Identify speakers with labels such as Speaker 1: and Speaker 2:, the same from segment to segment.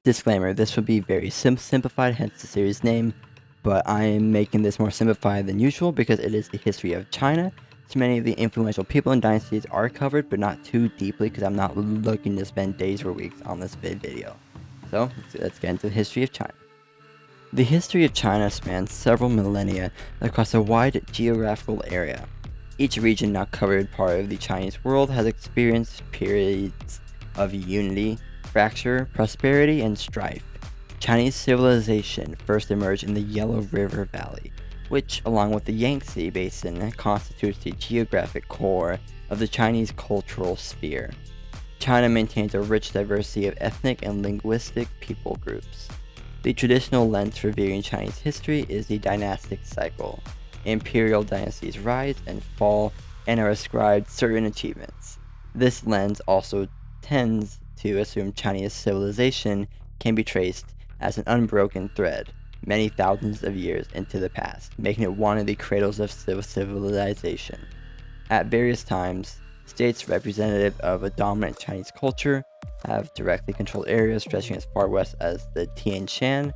Speaker 1: Disclaimer, this would be very simplified, hence the series name, but I am making this more simplified than usual because it is the history of China. So many of the influential people and dynasties are covered, but not too deeply because I'm not looking to spend days or weeks on this video. So let's get into the history of China. The history of China spans several millennia across a wide geographical area. Each region now covered part of the Chinese world has experienced periods of unity, fracture, prosperity, and strife. Chinese civilization first emerged in the Yellow River Valley, which, along with the Yangtze Basin, constitutes the geographic core of the Chinese cultural sphere. China maintains a rich diversity of ethnic and linguistic people groups. The traditional lens for viewing Chinese history is the dynastic cycle. Imperial dynasties rise and fall and are ascribed certain achievements. This lens also tends to assume Chinese civilization can be traced as an unbroken thread many thousands of years into the past, making it one of the cradles of civilization. At various times, states representative of a dominant Chinese culture have directly controlled areas stretching as far west as the Tian Shan,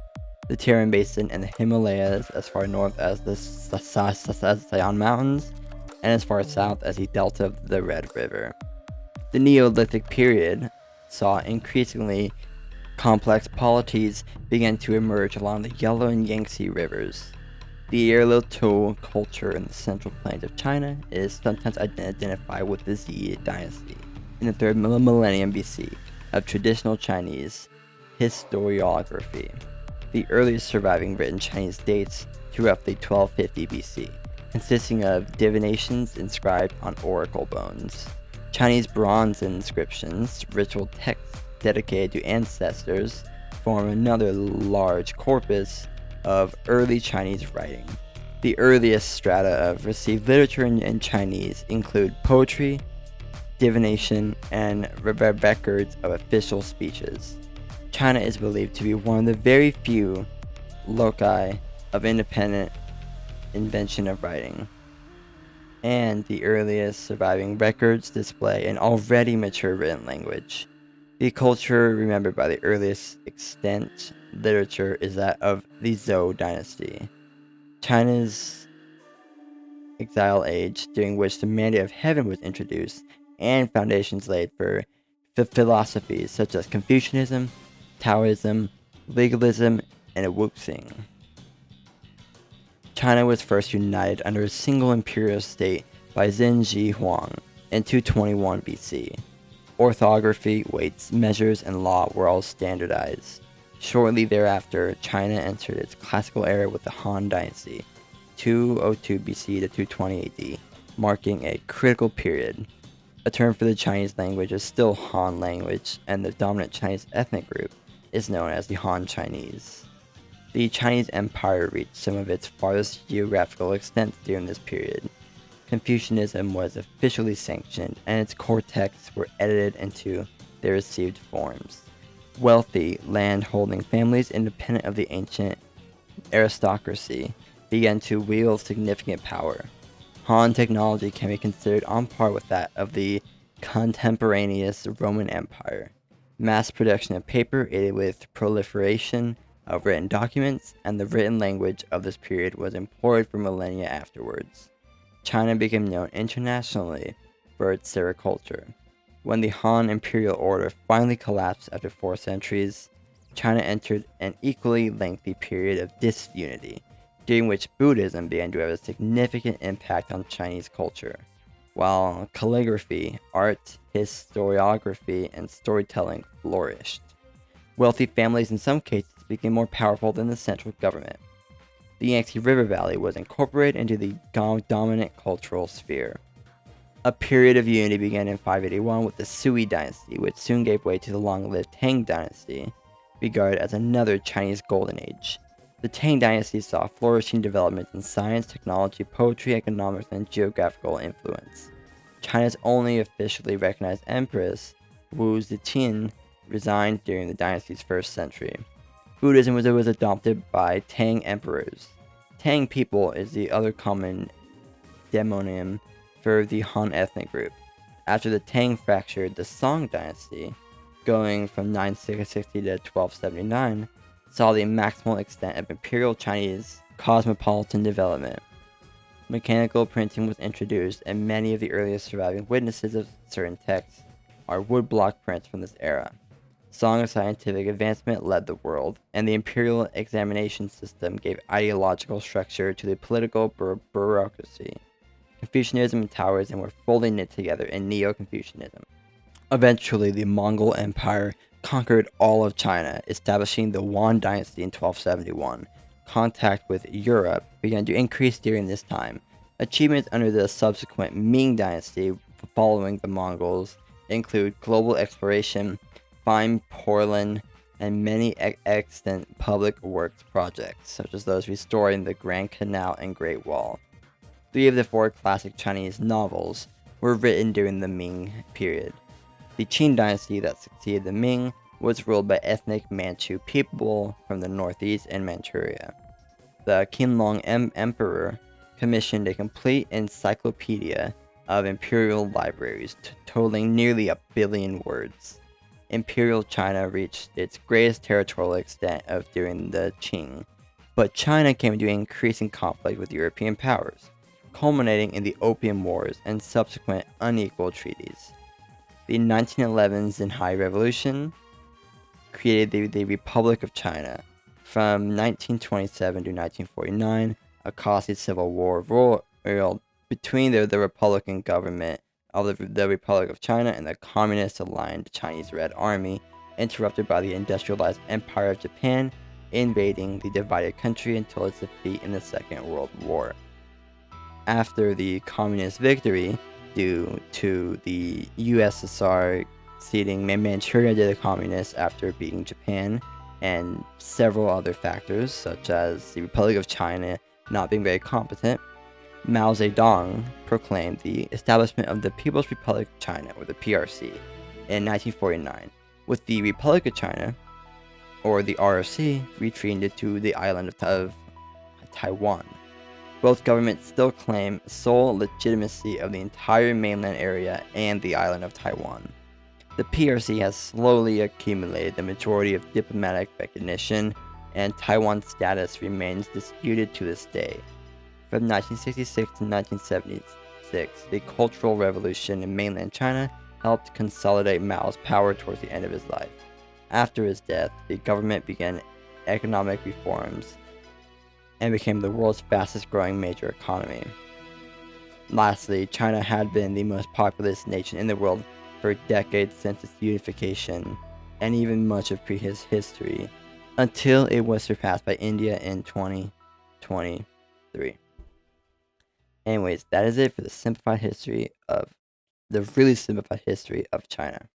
Speaker 1: the Tarim Basin, and the Himalayas, as far north as the Sayan Mountains, and as far south as the delta of the Red River. The Neolithic period saw increasingly complex polities begin to emerge along the Yellow and Yangtze rivers. The Erlo culture in the central plains of China is sometimes identified with the Z dynasty in the 3rd millennium BC of traditional Chinese historiography. The earliest surviving written Chinese dates to roughly 1250 BC, consisting of divinations inscribed on oracle bones. Chinese bronze inscriptions, ritual texts dedicated to ancestors, form another large corpus of early Chinese writing. The earliest strata of received literature in Chinese include poetry, divination, and records of official speeches. China is believed to be one of the very few loci of independent invention of writing, and the earliest surviving records display an already mature written language. The culture remembered by the earliest extant literature is that of the Zhou dynasty, China's exile age, during which the mandate of heaven was introduced and foundations laid for philosophies such as Confucianism, Taoism, legalism, and Wuxing. China was first united under a single imperial state by Zhen Ji Huang in 221 BC. Orthography, weights, measures, and law were all standardized. Shortly thereafter, China entered its classical era with the Han Dynasty, 202 BC to 220 AD, marking a critical period. A term for the Chinese language is still Han language, and the dominant Chinese ethnic group is known as the Han Chinese. The Chinese Empire reached some of its farthest geographical extent during this period. Confucianism was officially sanctioned, and its core texts were edited into their received forms. Wealthy, land-holding families independent of the ancient aristocracy began to wield significant power. Han technology can be considered on par with that of the contemporaneous Roman Empire. Mass production of paper aided with proliferation of written documents, and the written language of this period was imported for millennia afterwards. China became known internationally for its sericulture. When the Han imperial order finally collapsed after 4 centuries, China entered an equally lengthy period of disunity, during which Buddhism began to have a significant impact on Chinese culture, while calligraphy, art, historiography, and storytelling flourished. Wealthy families in some cases became more powerful than the central government. The Yangtze River Valley was incorporated into the dominant cultural sphere. A period of unity began in 581 with the Sui dynasty, which soon gave way to the long-lived Tang dynasty, regarded as another Chinese golden age. The Tang dynasty saw flourishing developments in science, technology, poetry, economics, and geographical influence. China's only officially recognized empress, Wu Zetian, resigned during the dynasty's first century. Buddhism was adopted by Tang emperors. Tang people is the other common demonym for the Han ethnic group. After the Tang fractured the Song dynasty, going from 960 to 1279, saw the maximal extent of imperial Chinese cosmopolitan development. Mechanical printing was introduced, and many of the earliest surviving witnesses of certain texts are woodblock prints from this era. Song of scientific advancement led the world, and the imperial examination system gave ideological structure to the political bureaucracy. Confucianism and Taoism were fully knit together in Neo-Confucianism. Eventually, the Mongol Empire conquered all of China, establishing the Yuan dynasty in 1271. Contact with Europe began to increase during this time. Achievements under the subsequent Ming dynasty following the Mongols include global exploration, fine porcelain, and many extant public works projects, such as those restoring the Grand Canal and Great Wall. 3 of the 4 classic Chinese novels were written during the Ming period. The Qin dynasty that succeeded the Ming was ruled by ethnic Manchu people from the northeast and Manchuria. The Qianlong Emperor commissioned a complete encyclopedia of imperial libraries, totaling nearly 1 billion words. Imperial China reached its greatest territorial extent during the Qing, but China came into increasing conflict with European powers, culminating in the Opium Wars and subsequent unequal treaties. The 1911 Xinhai Revolution created the Republic of China. From 1927 to 1949, a costly civil war roiled between the Republican government of the Republic of China and the communist-aligned Chinese Red Army, interrupted by the industrialized Empire of Japan invading the divided country until its defeat in the Second World War. After the communist victory, due to the USSR ceding Manchuria to the communists after beating Japan, and several other factors, such as the Republic of China not being very competent, Mao Zedong proclaimed the establishment of the People's Republic of China, or the PRC, in 1949, with the Republic of China, or the ROC, retreated to the island of Taiwan. Both governments still claim sole legitimacy of the entire mainland area and the island of Taiwan. The PRC has slowly accumulated the majority of diplomatic recognition, and Taiwan's status remains disputed to this day. From 1966 to 1976, the Cultural Revolution in mainland China helped consolidate Mao's power towards the end of his life. After his death, the government began economic reforms and became the world's fastest growing major economy. Lastly, China had been the most populous nation in the world for decades since its unification, and even much of previous history, until it was surpassed by India in 2023. Anyways, that is it for the really simplified history of China.